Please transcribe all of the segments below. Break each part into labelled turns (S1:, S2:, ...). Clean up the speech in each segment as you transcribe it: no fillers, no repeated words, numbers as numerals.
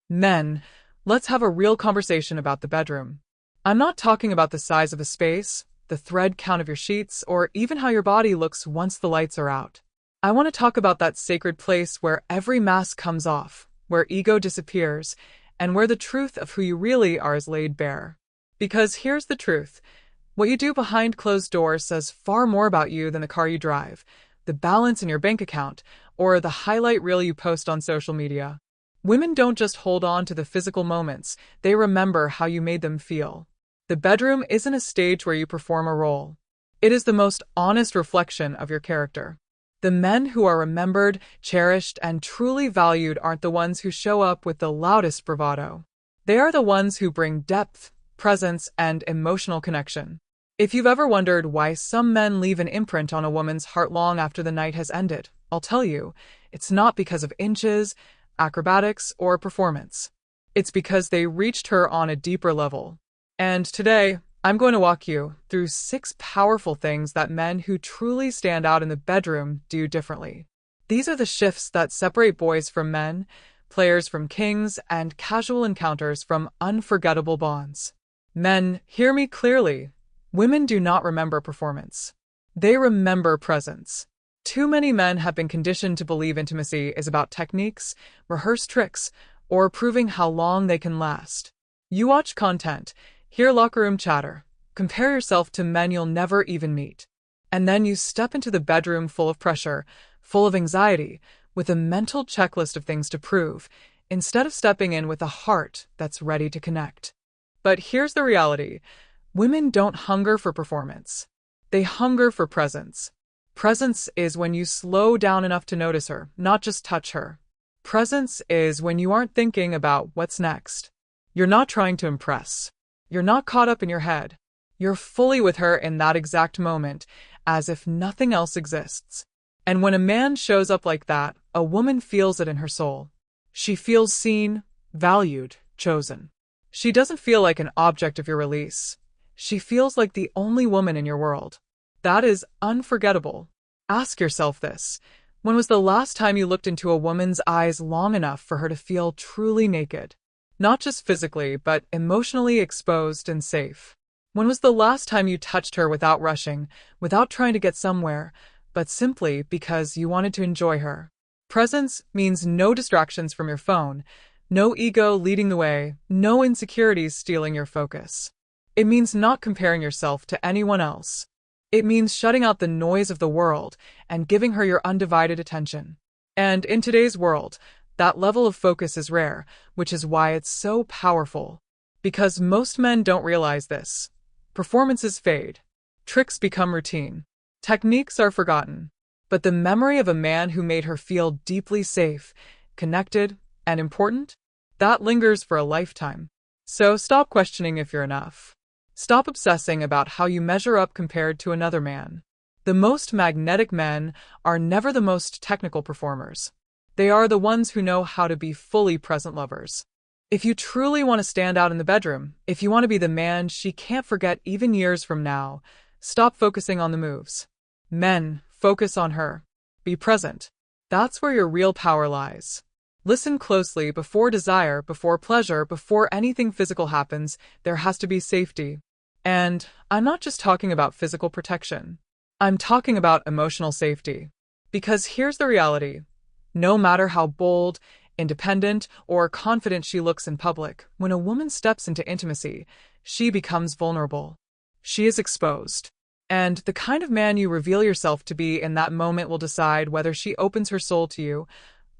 S1: Men, let's have a real conversation about the bedroom. I'm not talking about the size of a space, the thread count of your sheets, or even how your body looks once the lights are out. I want to talk about that sacred place where every mask comes off, where ego disappears, and where the truth of who you really are is laid bare. Because here's the truth. What you do behind closed doors says far more about you than the car you drive, the balance in your bank account, or the highlight reel you post on social media. Women don't just hold on to the physical moments, they remember how you made them feel. The bedroom isn't a stage where you perform a role. It is the most honest reflection of your character. The men who are remembered, cherished, and truly valued aren't the ones who show up with the loudest bravado. They are the ones who bring depth, presence, and emotional connection. If you've ever wondered why some men leave an imprint on a woman's heart long after the night has ended, I'll tell you, it's not because of inches, acrobatics, or performance. It's because they reached her on a deeper level. And today, I'm going to walk you through 6 powerful things that men who truly stand out in the bedroom do differently. These are the shifts that separate boys from men, players from kings, and casual encounters from unforgettable bonds. Men, hear me clearly. Women do not remember performance. They remember presence. Too many men have been conditioned to believe intimacy is about techniques, rehearsed tricks, or proving how long they can last. You watch content, hear locker room chatter, compare yourself to men you'll never even meet. And then you step into the bedroom full of pressure, full of anxiety, with a mental checklist of things to prove, instead of stepping in with a heart that's ready to connect. But here's the reality. Women don't hunger for performance. They hunger for presence. Presence is when you slow down enough to notice her, not just touch her. Presence is when you aren't thinking about what's next. You're not trying to impress. You're not caught up in your head. You're fully with her in that exact moment, as if nothing else exists. And when a man shows up like that, a woman feels it in her soul. She feels seen, valued, chosen. She doesn't feel like an object of your release. She feels like the only woman in your world. That is unforgettable. Ask yourself this. When was the last time you looked into a woman's eyes long enough for her to feel truly naked? Not just physically, but emotionally exposed and safe. When was the last time you touched her without rushing, without trying to get somewhere, but simply because you wanted to enjoy her? Presence means no distractions from your phone, no ego leading the way, no insecurities stealing your focus. It means not comparing yourself to anyone else. It means shutting out the noise of the world and giving her your undivided attention. And in today's world, that level of focus is rare, which is why it's so powerful. Because most men don't realize this. Performances fade. Tricks become routine. Techniques are forgotten. But the memory of a man who made her feel deeply safe, connected, and important, that lingers for a lifetime. So stop questioning if you're enough. Stop obsessing about how you measure up compared to another man. The most magnetic men are never the most technical performers. They are the ones who know how to be fully present lovers. If you truly want to stand out in the bedroom, if you want to be the man she can't forget even years from now, stop focusing on the moves. Men, focus on her. Be present. That's where your real power lies. Listen closely. Before desire, before pleasure, before anything physical happens, there has to be safety. And I'm not just talking about physical protection. I'm talking about emotional safety. Because here's the reality. No matter how bold, independent, or confident she looks in public, when a woman steps into intimacy, she becomes vulnerable. She is exposed. And the kind of man you reveal yourself to be in that moment will decide whether she opens her soul to you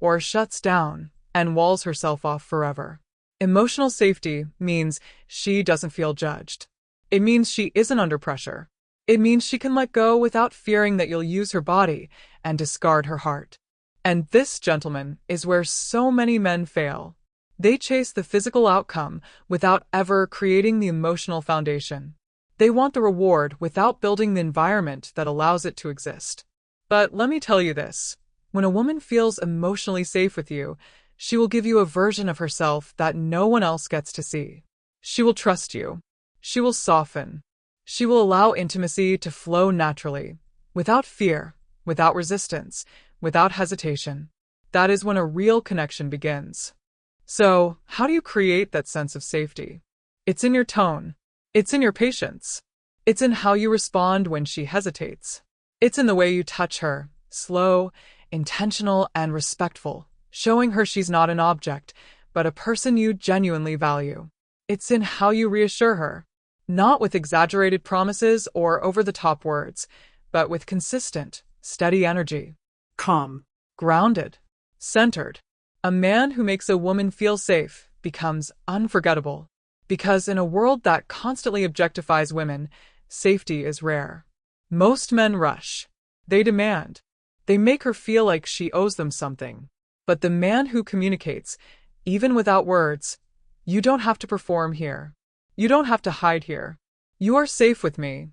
S1: or shuts down and walls herself off forever. Emotional safety means she doesn't feel judged. It means she isn't under pressure. It means she can let go without fearing that you'll use her body and discard her heart. And this, gentlemen, is where so many men fail. They chase the physical outcome without ever creating the emotional foundation. They want the reward without building the environment that allows it to exist. But let me tell you this. When a woman feels emotionally safe with you, she will give you a version of herself that no one else gets to see. She will trust you. She will soften. She will allow intimacy to flow naturally, without fear, without resistance, without hesitation. That is when a real connection begins. So, how do you create that sense of safety? It's in your tone. It's in your patience. It's in how you respond when she hesitates. It's in the way you touch her, slow, intentional, and respectful, showing her she's not an object, but a person you genuinely value. It's in how you reassure her, not with exaggerated promises or over-the-top words, but with consistent, steady energy.
S2: Calm.
S1: Grounded. Centered. A man who makes a woman feel safe becomes unforgettable. Because in a world that constantly objectifies women, safety is rare. Most men rush. They demand. They make her feel like she owes them something. But the man who communicates, even without words, you don't have to perform here. You don't have to hide here. You are safe with me.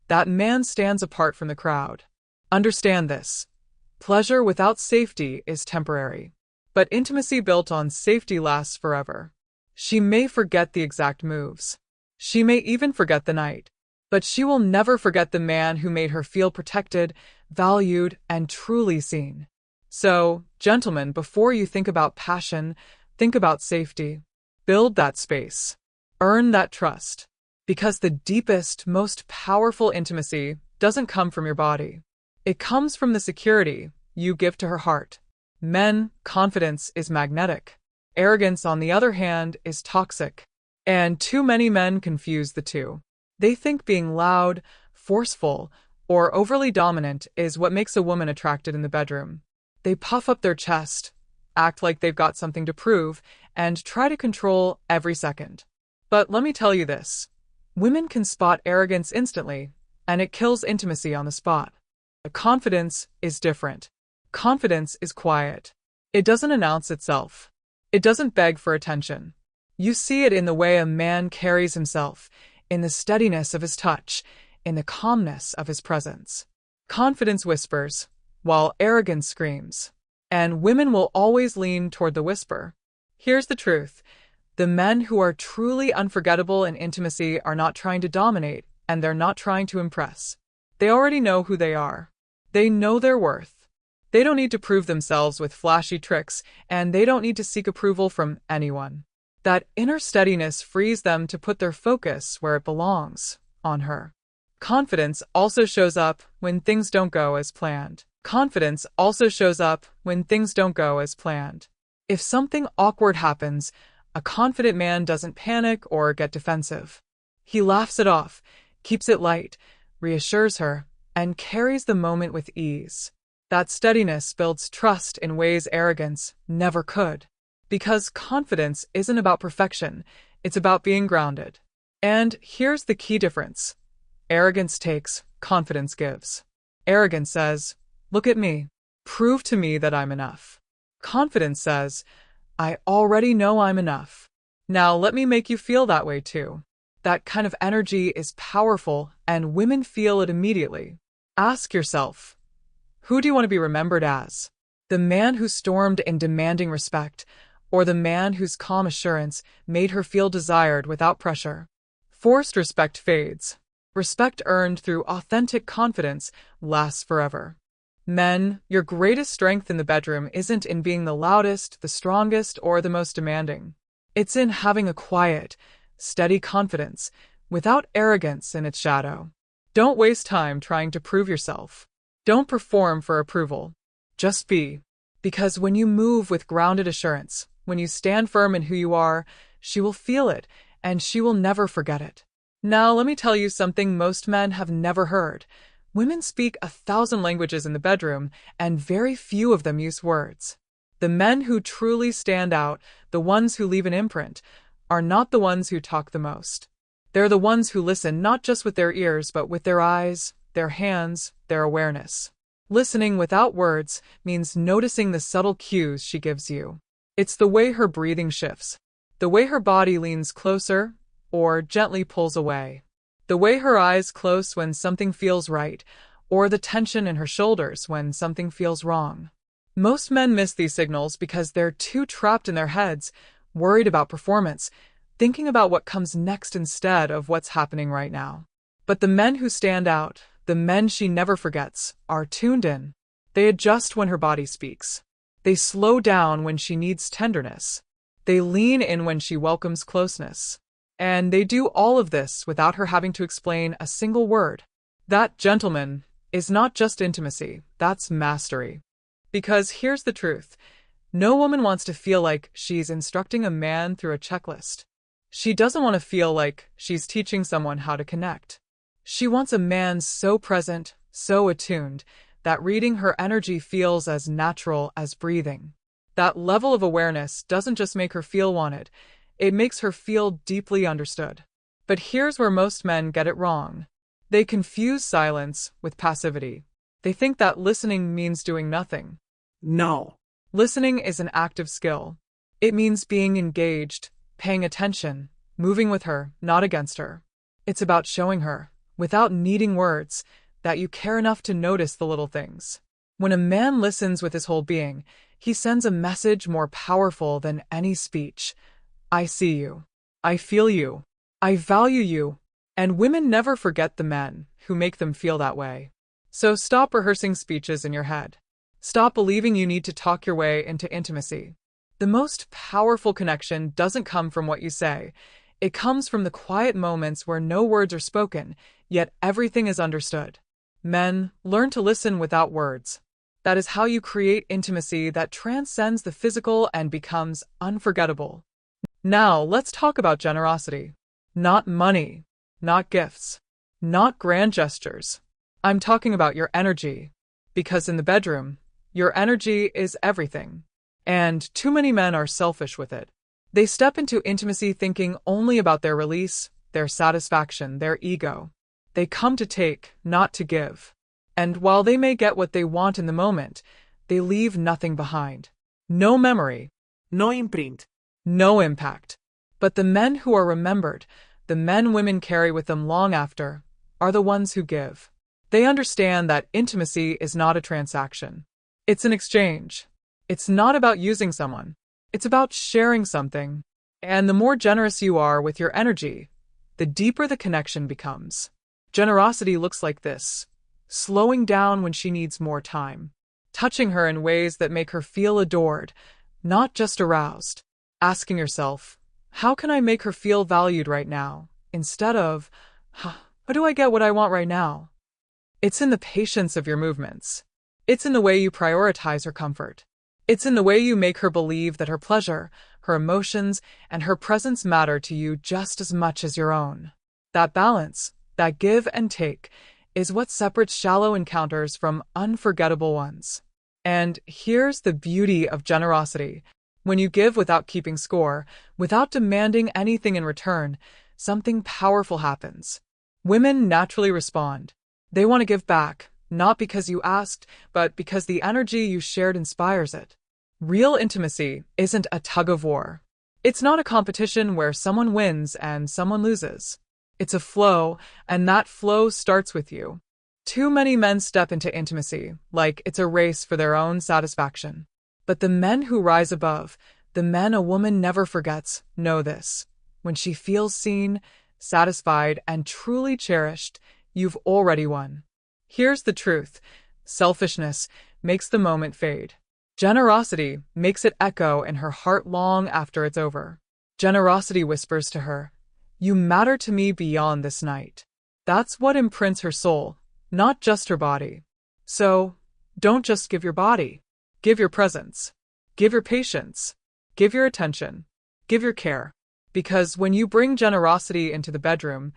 S1: That man stands apart from the crowd. Understand this. Pleasure without safety is temporary. But intimacy built on safety lasts forever. She may forget the exact moves. She may even forget the night. But she will never forget the man who made her feel protected, valued, and truly seen. So, gentlemen, before you think about passion, think about safety. Build that space. Earn that trust. Because the deepest, most powerful intimacy doesn't come from your body. It comes from the security you give to her heart. Men, confidence is magnetic. Arrogance, on the other hand, is toxic. And too many men confuse the two. They think being loud, forceful, or overly dominant is what makes a woman attracted in the bedroom. They puff up their chest, act like they've got something to prove, and try to control every second. But let me tell you this. Women can spot arrogance instantly, and it kills intimacy on the spot. Confidence is different. Confidence is quiet. It doesn't announce itself. It doesn't beg for attention. You see it in the way a man carries himself, in the steadiness of his touch, in the calmness of his presence. Confidence whispers, while arrogance screams. And women will always lean toward the whisper. Here's the truth. The men who are truly unforgettable in intimacy are not trying to dominate, and they're not trying to impress. They already know who they are. They know their worth. They don't need to prove themselves with flashy tricks, and they don't need to seek approval from anyone. That inner steadiness frees them to put their focus where it belongs, on her. Confidence also shows up when things don't go as planned. Confidence also shows up when things don't go as planned. If something awkward happens, a confident man doesn't panic or get defensive. He laughs it off, keeps it light, reassures her, and carries the moment with ease. That steadiness builds trust in ways arrogance never could. Because confidence isn't about perfection, it's about being grounded. And here's the key difference. Arrogance takes, confidence gives. Arrogance says, look at me. Prove to me that I'm enough. Confidence says, I already know I'm enough. Now let me make you feel that way too. That kind of energy is powerful, and women feel it immediately. Ask yourself, who do you want to be remembered as? The man who stormed in demanding respect, or the man whose calm assurance made her feel desired without pressure? Forced respect fades. Respect earned through authentic confidence lasts forever. Men, your greatest strength in the bedroom isn't in being the loudest, the strongest, or the most demanding. It's in having a quiet, steady confidence, without arrogance in its shadow. Don't waste time trying to prove yourself. Don't perform for approval. Just be. Because when you move with grounded assurance, when you stand firm in who you are, she will feel it, and she will never forget it. Now let me tell you something most men have never heard. Women speak 1,000 languages in the bedroom, and very few of them use words. The men who truly stand out, the ones who leave an imprint, are not the ones who talk the most. They're the ones who listen not just with their ears, but with their eyes, their hands, their awareness. Listening without words means noticing the subtle cues she gives you. It's the way her breathing shifts, the way her body leans closer or gently pulls away, the way her eyes close when something feels right, or the tension in her shoulders when something feels wrong. Most men miss these signals because they're too trapped in their heads, worried about performance, thinking about what comes next instead of what's happening right now. But the men who stand out, the men she never forgets, are tuned in. They adjust when her body speaks. They slow down when she needs tenderness. They lean in when she welcomes closeness. And they do all of this without her having to explain a single word. That, gentlemen, is not just intimacy, that's mastery. Because here's the truth. No woman wants to feel like she's instructing a man through a checklist. She doesn't want to feel like she's teaching someone how to connect. She wants a man so present, so attuned, that reading her energy feels as natural as breathing. That level of awareness doesn't just make her feel wanted, it makes her feel deeply understood. But here's where most men get it wrong. They confuse silence with passivity. They think that listening means doing nothing.
S2: No.
S1: Listening is an active skill. It means being engaged, paying attention, moving with her, not against her. It's about showing her, without needing words, that you care enough to notice the little things. When a man listens with his whole being, he sends a message more powerful than any speech. I see you. I feel you. I value you. And women never forget the men who make them feel that way. So stop rehearsing speeches in your head. Stop believing you need to talk your way into intimacy. The most powerful connection doesn't come from what you say. It comes from the quiet moments where no words are spoken, yet everything is understood. Men, learn to listen without words. That is how you create intimacy that transcends the physical and becomes unforgettable. Now, let's talk about generosity. Not money, not gifts, not grand gestures. I'm talking about your energy. Because in the bedroom, your energy is everything. And too many men are selfish with it. They step into intimacy thinking only about their release, their satisfaction, their ego. They come to take, not to give. And while they may get what they want in the moment, they leave nothing behind. No memory.
S2: No imprint.
S1: No impact. But the men who are remembered, the men women carry with them long after, are the ones who give. They understand that intimacy is not a transaction. It's an exchange. It's not about using someone. It's about sharing something. And the more generous you are with your energy, the deeper the connection becomes. Generosity looks like this: slowing down when she needs more time, touching her in ways that make her feel adored, not just aroused, asking yourself, how can I make her feel valued right now, instead of, how do I get what I want right now? It's in the patience of your movements. It's in the way you prioritize her comfort. It's in the way you make her believe that her pleasure, her emotions, and her presence matter to you just as much as your own. That balance, that give and take, is what separates shallow encounters from unforgettable ones. And here's the beauty of generosity. When you give without keeping score, without demanding anything in return, something powerful happens. Women naturally respond. They want to give back, not because you asked, but because the energy you shared inspires it. Real intimacy isn't a tug-of-war. It's not a competition where someone wins and someone loses. It's a flow, and that flow starts with you. Too many men step into intimacy like it's a race for their own satisfaction. But the men who rise above, the men a woman never forgets, know this. When she feels seen, satisfied, and truly cherished, you've already won. Here's the truth. Selfishness makes the moment fade. Generosity makes it echo in her heart long after it's over. Generosity whispers to her, "You matter to me beyond this night." That's what imprints her soul, not just her body. So, don't just give your body. Give your presence. Give your patience. Give your attention. Give your care. Because when you bring generosity into the bedroom,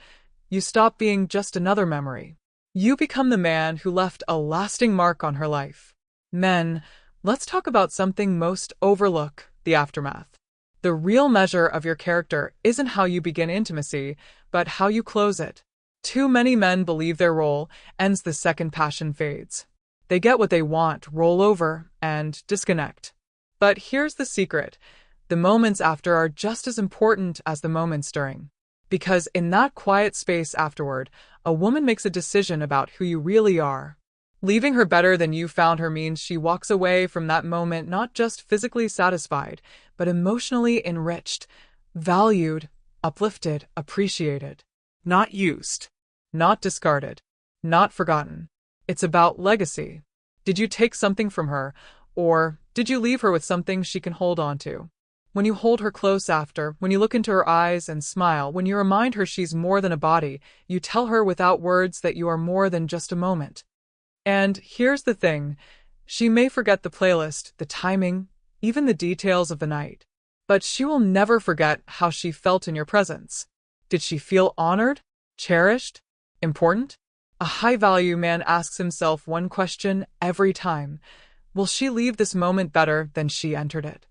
S1: you stop being just another memory. You become the man who left a lasting mark on her life. Men, let's talk about something most overlooked: the aftermath. The real measure of your character isn't how you begin intimacy, but how you close it. Too many men believe their role ends the second passion fades. They get what they want, roll over, and disconnect. But here's the secret. The moments after are just as important as the moments during. Because in that quiet space afterward, a woman makes a decision about who you really are. Leaving her better than you found her means she walks away from that moment not just physically satisfied, but emotionally enriched, valued, uplifted, appreciated. Not used. Not discarded. Not forgotten. It's about legacy. Did you take something from her, or did you leave her with something she can hold on to? When you hold her close after, when you look into her eyes and smile, when you remind her she's more than a body, you tell her without words that you are more than just a moment. And here's the thing, she may forget the playlist, the timing, even the details of the night. But she will never forget how she felt in your presence. Did she feel honored, cherished, important? A high-value man asks himself one question every time. Will she leave this moment better than she entered it?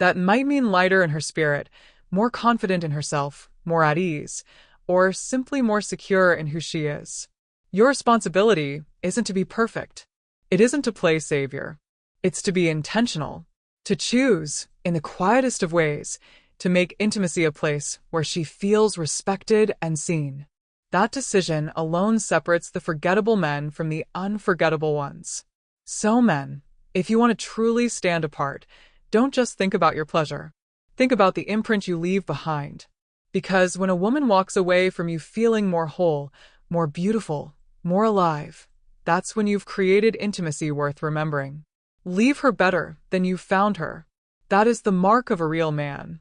S1: That might mean lighter in her spirit, more confident in herself, more at ease, or simply more secure in who she is. Your responsibility isn't to be perfect. It isn't to play savior. It's to be intentional, to choose, in the quietest of ways, to make intimacy a place where she feels respected and seen. That decision alone separates the forgettable men from the unforgettable ones. So men, if you want to truly stand apart, don't just think about your pleasure. Think about the imprint you leave behind. Because when a woman walks away from you feeling more whole, more beautiful, more alive, that's when you've created intimacy worth remembering. Leave her better than you found her. That is the mark of a real man.